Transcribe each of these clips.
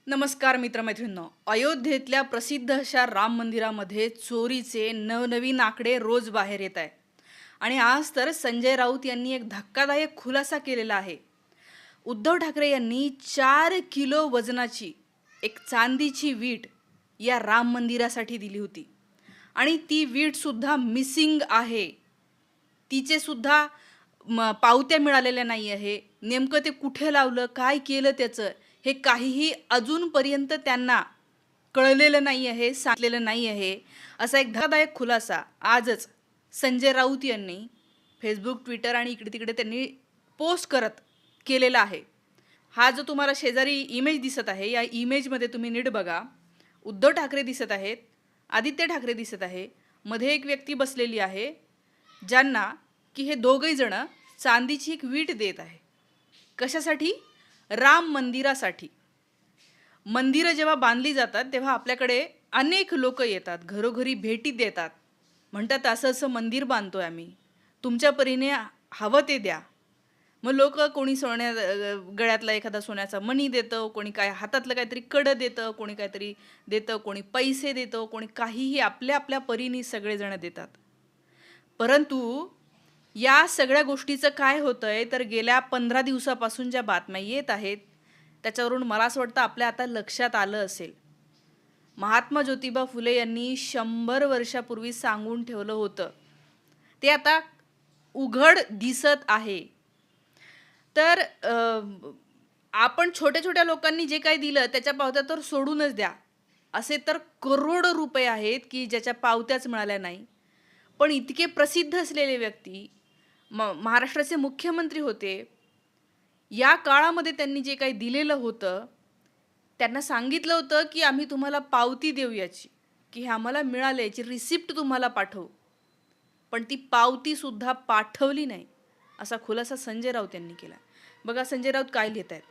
नमस्कार मित्रमैत्रिणींनो. अयोध्येतल्या प्रसिद्ध अशा राम मंदिरामध्ये चोरीचे नवनवीन आकडे रोज बाहेर येत आहेत. आणि आज तर संजय राऊत यांनी एक धक्कादायक खुलासा केलेला आहे. उद्धव ठाकरे यांनी 4 किलो वजनाची एक चांदीची वीट या राम मंदिरासाठी दिली होती. आणि ती वीट सुद्धा मिसिंग आहे. तिचे सुद्धा पावत्या मिळालेल्या नाही आहे. नेमकं ते कुठे लावलं, काय केलं त्याचं, हे काहीही अजूनपर्यंत त्यांना कळलेलं नाही आहे, सांगितलेलं नाही आहे. असा एक धक्कादायक खुलासा आजच संजय राऊत यांनी फेसबुक, ट्विटर आणि इकडे-तिकडे त्यांनी पोस्ट करत केलेला आहे. हा जो तुम्हाला शेजारी इमेज दिसत आहे, या इमेजमध्ये तुम्ही नीट बघा. उद्धव ठाकरे दिसत आहेत, आदित्य ठाकरे दिसत आहे, मध्ये एक व्यक्ती बसलेली आहे, ज्यांना की हे दोघंही जण चांदीची एक वीट देत आहे. कशासाठी? राम मंदिरासाठी. मंदिरं जेव्हा बांधली जातात तेव्हा आपल्याकडे अनेक लोक येतात, घरोघरी भेटी देतात, म्हणतात असं असं मंदिर बांधतोय आम्ही, तुमच्या परीने हवं ते द्या. मग लोक कोणी गळ्यातला एखादा सोन्याचा मणी देतं, कोणी काय हातातलं काहीतरी कडं देतं, कोणी काहीतरी देतं, कोणी पैसे देतं, कोणी काहीही आपल्या आपल्या परीने सगळेजण देतात. परंतु या सगळ्या गोष्टीचं काय होतंय तर गेल्या 15 दिवसापासून ज्या बातम्या येत आहेत त्याच्यावरून मला असं वाटतं आपल्या आता लक्षात आलं असेल. महात्मा ज्योतिबा फुले यांनी 100 वर्षापूर्वी सांगून ठेवलं होतं ते आता उघड दिसत आहे. तर आपण छोट्या छोट्या लोकांनी जे काही दिलं त्याच्या पावत्या तर सोडूनच द्या. असे तर करोडो रुपये आहेत की ज्याच्या पावत्याच मिळाल्या नाही. पण इतके प्रसिद्ध असलेले व्यक्ती, महाराष्ट्राचे मुख्यमंत्री होते, या काळामध्ये त्यांनी जे काही दिलेलं होतं, त्यांना सांगितलं होतं की आम्ही तुम्हाला पावती देऊ याची, की हे आम्हाला मिळालं, याची रिसिप्ट तुम्हाला पाठवू. पण ती पावतीसुद्धा पाठवली नाही, असा खुलासा संजय राऊत यांनी केला. बघा संजय राऊत काय लिहित आहेत.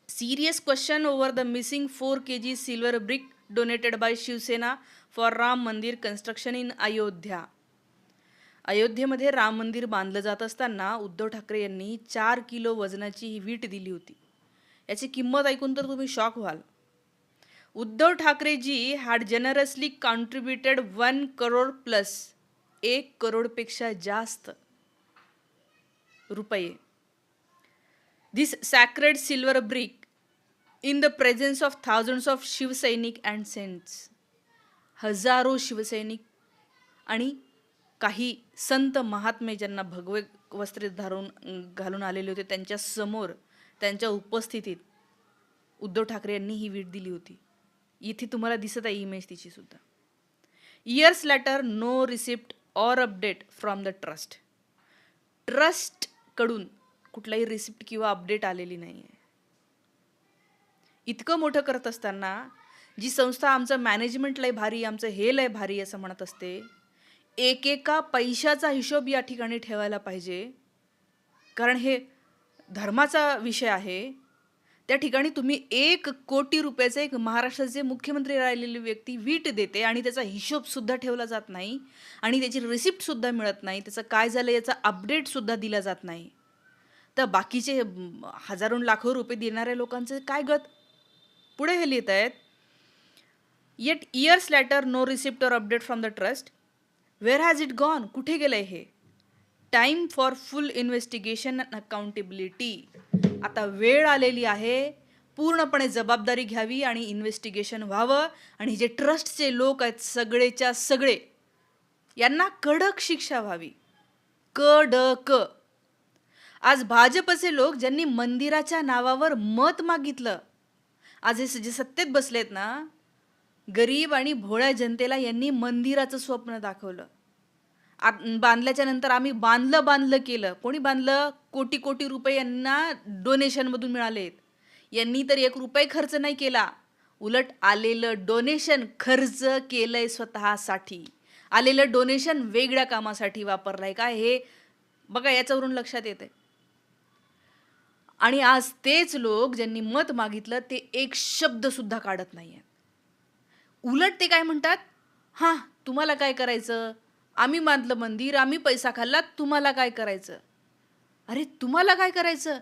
Serious question over the missing 4 kg silver brick donated by Shiv Sena for Ram Mandir construction in Ayodhya. अयोध्येमध्ये राम मंदिर बांधलं जात असताना उद्धव ठाकरे यांनी 4 किलो वजनाची ही वीट दिली होती. याची किंमत ऐकून तर तुम्ही शॉक व्हाल. उद्धव ठाकरेजी had generously contributed 1 crore plus, 1 करोडपेक्षा जास्त रुपये. This sacred silver brick in the presence of thousands of Shivsainik and saints. हजारो शिवसैनिक आणि काही संत महात्मे ज्यांना भगवे वस्त्रे घालून आलेले होते, त्यांच्या समोर, त्यांच्या उपस्थितीत उद्धव ठाकरे यांनी ही वीट दिली होती. इथे तुम्हाला दिसत आहे इमेज तिची सुद्धा. Years later no receipt or update from the trust. ट्रस्टकडून कुठलाही रिसिप्ट किंवा अपडेट आलेली नाही आहे. इतकं मोठं करत असताना जी संस्था आमचं मॅनेजमेंट लय भारी, आमचं हे लय भारी असं म्हणत असते, एकेका पैशाचा हिशोब या ठिकाणी ठेवायला पाहिजे. कारण हे धर्माचा विषय आहे. त्या ठिकाणी तुम्ही 1 कोटी रुपयाचे एक महाराष्ट्राचे मुख्यमंत्री राहिलेली व्यक्ती वीट देते आणि त्याचा हिशोबसुद्धा ठेवला जात नाही आणि त्याची रिसिप्टसुद्धा मिळत नाही, त्याचं काय झालं याचा अपडेटसुद्धा दिला जात नाही. तर बाकीचे हजारो लाखो रुपये देणाऱ्या लोकांचं काय गत? पुढे हे लिहित आहेत. Eight years later no receipt or update from the trust. Where has it gone? कुठे गेलं आहे हे? Time for full investigation and accountability. आता वेळ आलेली आहे, पूर्णपणे जबाबदारी घ्यावी आणि इन्व्हेस्टिगेशन व्हावं. आणि जे ट्रस्टचे लोक आहेत सगळेच्या सगळे, यांना कडक शिक्षा व्हावी, कडक. आज भाजपचे लोक ज्यांनी मंदिराच्या नावावर मत मागितलं, आज हे जे सत्तेत बसलेत ना, गरीब आणि भोळ्या जनतेला यांनी मंदिराचं स्वप्न दाखवलं. बांधल्याच्या नंतर आम्ही बांधलं केलं. कोणी बांधलं? कोटी कोटी रुपये यांना डोनेशनमधून मिळालेत. यांनी तर 1 रुपये खर्च नाही केला, उलट आलेलं डोनेशन खर्च केलंय स्वतःसाठी. आलेलं डोनेशन वेगळ्या कामासाठी वापरलंय. काय हे बघा, याच्यावरून लक्षात येते. आणि आज तेच लोक ज्यांनी मत मागितलं ते एक शब्द सुद्धा काढत नाही आहेत. उलट ते काय म्हणतात, हां तुम्हाला काय करायचं, आम्ही बांधलं मंदिर, आम्ही पैसा खाल्ला, तुम्हाला काय करायचं. अरे तुम्हाला काय करायचं?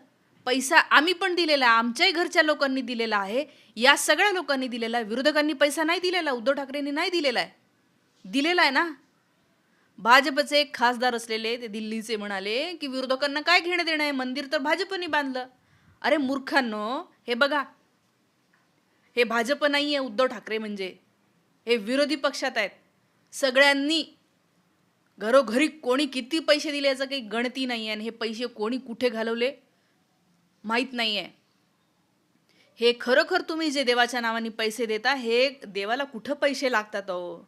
पैसा आम्ही पण दिलेला आहे, आमच्याही घरच्या लोकांनी दिलेला आहे, या सगळ्या लोकांनी दिलेला आहे. विरोधकांनी पैसा नाही दिलेला, उद्धव ठाकरेंनी नाही दिलेला आहे. दिलेला आहे ना. भाजपचे एक खासदार असलेले ते दिल्लीचे म्हणाले, की विरोधकांना काय घेणं देणं आहे, मंदिर तर भाजपने बांधलं. अरे मूर्खांनो, हे बघा, हे भाजप नाही आहे उद्धव ठाकरे म्हणजे. हे विरोधी पक्षात आहेत. सगळ्यांनी घरोघरी कोणी किती पैसे दिले याचं काही गणती नाही आहे आणि हे पैसे कोणी कुठे घालवले माहीत नाही आहे. हे खरोखर तुम्ही जे देवाच्या नावाने पैसे देता, हे देवाला कुठं पैसे लागतात अहो.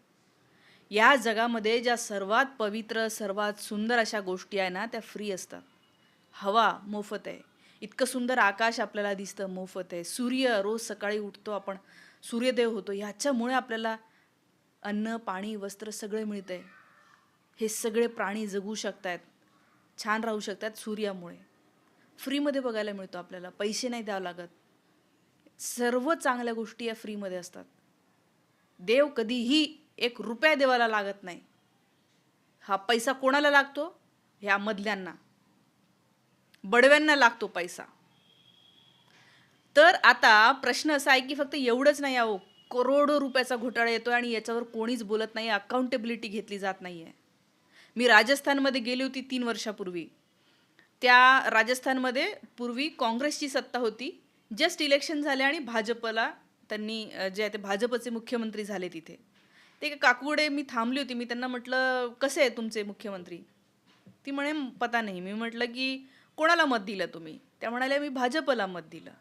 या जगामध्ये ज्या सर्वात पवित्र, सर्वात सुंदर अशा गोष्टी आहे ना, त्या फ्री असतात. हवा मोफत आहे. इतकं सुंदर आकाश आपल्याला दिसतं, मोफत आहे. सूर्य रोज सकाळी उठतो आपण, सूर्यदेव होतो. ह्याच्यामुळे आपल्याला अन्न, पाणी, वस्त्र सगळं मिळतंय. हे सगळे प्राणी जगू शकतात, छान राहू शकतात सूर्यामुळे. फ्रीमध्ये बघायला मिळतो आपल्याला, पैसे नाही द्यावं लागत. सर्व चांगल्या गोष्टी या फ्रीमध्ये असतात. देव कधीही एक रुपया देवाला लागत नाही. हा पैसा कोणाला लागतो? ह्या मधल्यांना, बडव्यांना लागतो पैसा. तर आता प्रश्न असा आहे की फक्त एवढंच नाही आहो, करोडो रुपयाचा घोटाळा येतोय आणि याच्यावर कोणीच बोलत नाही, अकाउंटेबिलिटी घेतली जात नाहीये. मी राजस्थानमध्ये गेली होती 3 वर्षापूर्वी. त्या राजस्थानमध्ये पूर्वी काँग्रेसची सत्ता होती. जस्ट इलेक्शन झाले आणि भाजपला त्यांनी जे आहे ते भाजपचे मुख्यमंत्री झाले तिथे. ते काकूकडे मी थांबली होती. मी त्यांना म्हटलं, कसे आहे तुमचे मुख्यमंत्री? ती म्हणे पता नाही. मी म्हटलं की कोणाला मत दिलं तुम्ही? त्या म्हणाल्या मी भाजपला मत दिलं.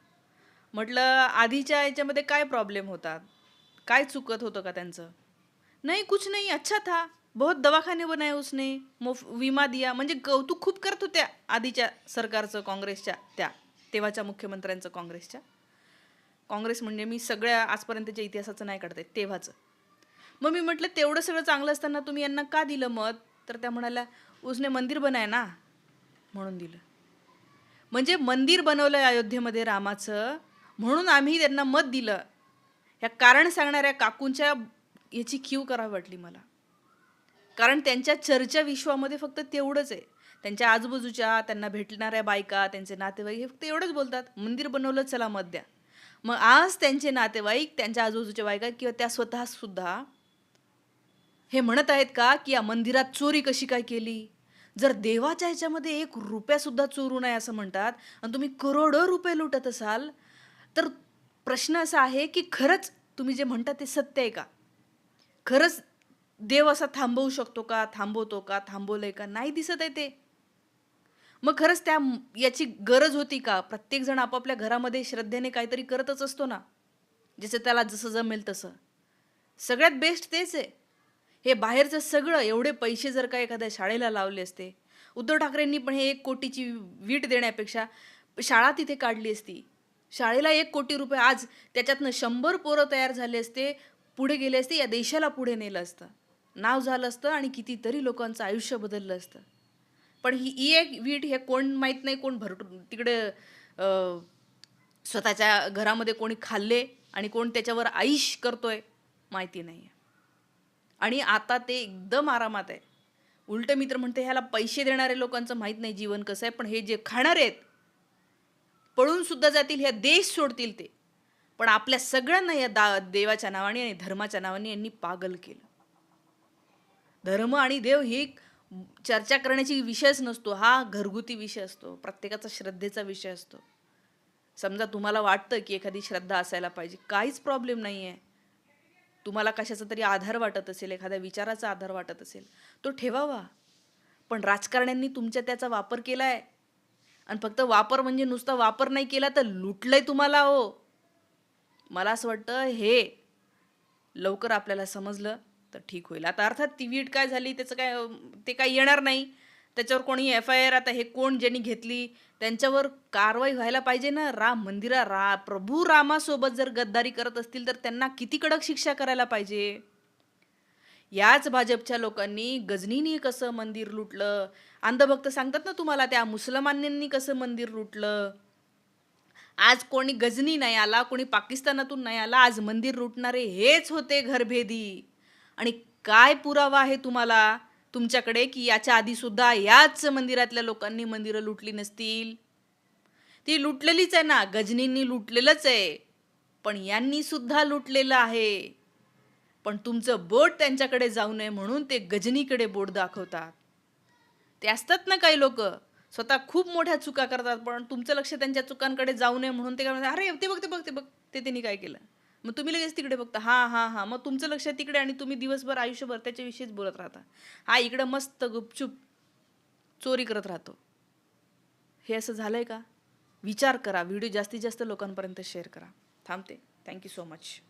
म्हटलं आधीच्या याच्यामध्ये काय प्रॉब्लेम होतात, काय चुकत होतं का त्यांचं? नहीं कुछ नहीं, अच्छा था, बहुत दवाखाने बनाए उसने, विमा दिया. म्हणजे कौतुक खूप करत होत्या आधीच्या सरकारचं, काँग्रेसच्या, त्या तेव्हाच्या मुख्यमंत्र्यांचं काँग्रेसच्या. काँग्रेस म्हणजे मी सगळ्या आजपर्यंतच्या इतिहासाचं नाही काढते, तेव्हाचं. मग मी म्हटलं तेवढं सगळं चांगलं असताना तुम्ही यांना का दिलं मत? तर त्या म्हणाल्या उसने मंदिर बनाय ना, म्हणून दिलं. म्हणजे मंदिर बनवलं अयोध्येमध्ये रामाचं, म्हणून आम्ही त्यांना मत दिलं. ह्या कारण सांगणाऱ्या काकूंच्या याची कीव करावी वाटली मला. कारण त्यांच्या चर्चा विश्वामध्ये फक्त तेवढंच आहे. त्यांच्या आजूबाजूच्या त्यांना भेटणाऱ्या बायका, त्यांचे नातेवाईक हे फक्त एवढंच बोलतात, मंदिर बनवलं चला मत द्या. मग आज त्यांचे नातेवाईक, त्यांच्या आजूबाजूच्या बायका किंवा त्या स्वतः सुद्धा हे म्हणत आहेत का की या मंदिरात चोरी कशी काय केली? जर देवाच्या ह्याच्यामध्ये 1 रुपया सुद्धा चोरू नये असं म्हणतात आणि तुम्ही करोडो रुपये लुटत असाल, तर प्रश्न असा आहे की खरंच तुम्ही जे म्हणता ते सत्य आहे का? खरंच देव असा थांबवू शकतो का? थांबवतो का? थांबवलंय का? नाही दिसत आहे ते. मग खरंच याची गरज होती का? प्रत्येकजण आपापल्या घरामध्ये श्रद्धेने काहीतरी करतच असतो ना, जसं त्याला जसं जमेल तसं. सगळ्यात बेस्ट तेच आहे. हे बाहेरचं सगळं एवढे पैसे जर का एखाद्या शाळेला लावले असते, उद्धव ठाकरेंनी पण हे 1 कोटीची वीट देण्यापेक्षा शाळा तिथे काढली असती. शाळेला 1 कोटी रुपये, आज त्याच्यातनं 100 पोरं तयार झाले असते, पुढे गेले असते, या देशाला पुढे नेलं असतं, नाव झालं असतं आणि कितीतरी लोकांचं आयुष्य बदललं असतं. पण ही एक वीट हे कोण माहीत नाही, कोण तिकडे स्वतःच्या घरामध्ये कोणी खाल्ले आणि कोण त्याच्यावर आईश करतोय माहिती नाही. आणि आता ते एकदम आरामात आहे. उलट मित्र म्हणते ह्याला पैसे देणारे लोकांचं माहीत नाही जीवन कसं आहे, पण हे जे खाणारे आहेत पळून सुद्धा जातील, हे देश सोडतील ते. पण आपल्या सगळ्यांना या देवाच्या नावाने आणि धर्माच्या नावाने यांनी पागल केलं. धर्म आणि देव ही चर्चा करण्याची विषयच नसतो, हा घरगुती विषय असतो, प्रत्येकाचा श्रद्धेचा विषय असतो. समजा तुम्हाला वाटतं की एखादी श्रद्धा असायला पाहिजे, काहीच प्रॉब्लेम नाही आहे. तुम्हाला कशाचा तरी आधार वाटत असेल, एखाद्या विचाराचा आधार वाटत असेल, तो ठेवावा. पण राजकारण्यांनी तुमच्या त्याचा वापर केलाय आणि फक्त वापर म्हणजे नुसता वापर नाही केला तर लुटलंय तुम्हाला हो. मला असं वाटतं हे लवकर आपल्याला समजलं तर ठीक होईल. आता अर्थात ती वीट काय झाली त्याचं काय, ते काय येणार नाही त्याच्यावर कोणी FIR. आता हे कोण ज्यांनी घेतली त्यांच्यावर कारवाई व्हायला पाहिजे ना. राम मंदिरा प्रभू रामासोबत जर गद्दारी करत असतील तर त्यांना किती कडक शिक्षा करायला पाहिजे. याच भाजपच्या लोकांनी गजनीनी कसं मंदिर लुटलं, अंधभक्त सांगतात ना तुम्हाला, त्या मुसलमानांनी कसं मंदिर लुटलं. आज कोणी गजनी नाही आला, कोणी पाकिस्तानातून नाही आला, आज मंदिर लुटणारे हेच होते घरभेदी. आणि काय पुरावा आहे तुम्हाला तुमच्याकडे की याच्या आधी सुद्धा याच मंदिरातल्या लोकांनी मंदिरं लुटली नसतील? ती लुटलेलीच आहे ना, गजनींनी लुटलेलंच आहे. पण यांनी सुद्धा लुटलेलं आहे. पण तुमचं बोट त्यांच्याकडे जाऊ नये म्हणून ते गजनीकडे बोट दाखवतात. ते असतात ना काही लोक स्वतः खूप मोठ्या चुका करतात, पण तुमचं लक्ष त्यांच्या चुकांकडे जाऊ नये म्हणून ते काय म्हणतात, अरे ते बघ ते बघ ते बघ ते त्यांनी काय केलं. मग तुम्ही लगेच तिकडे बघता, हां हां हां, मग तुमचं लक्ष तिकडे आणि तुम्ही दिवसभर आयुष्यभर त्याच्याविषयीच बोलत राहता. हा इकडं मस्त गुपचूप चोरी करत राहतो. हे असं झालंय का? विचार करा. व्हिडिओ जास्तीत जास्त लोकांपर्यंत शेअर करा. थांबते. Thank you so much.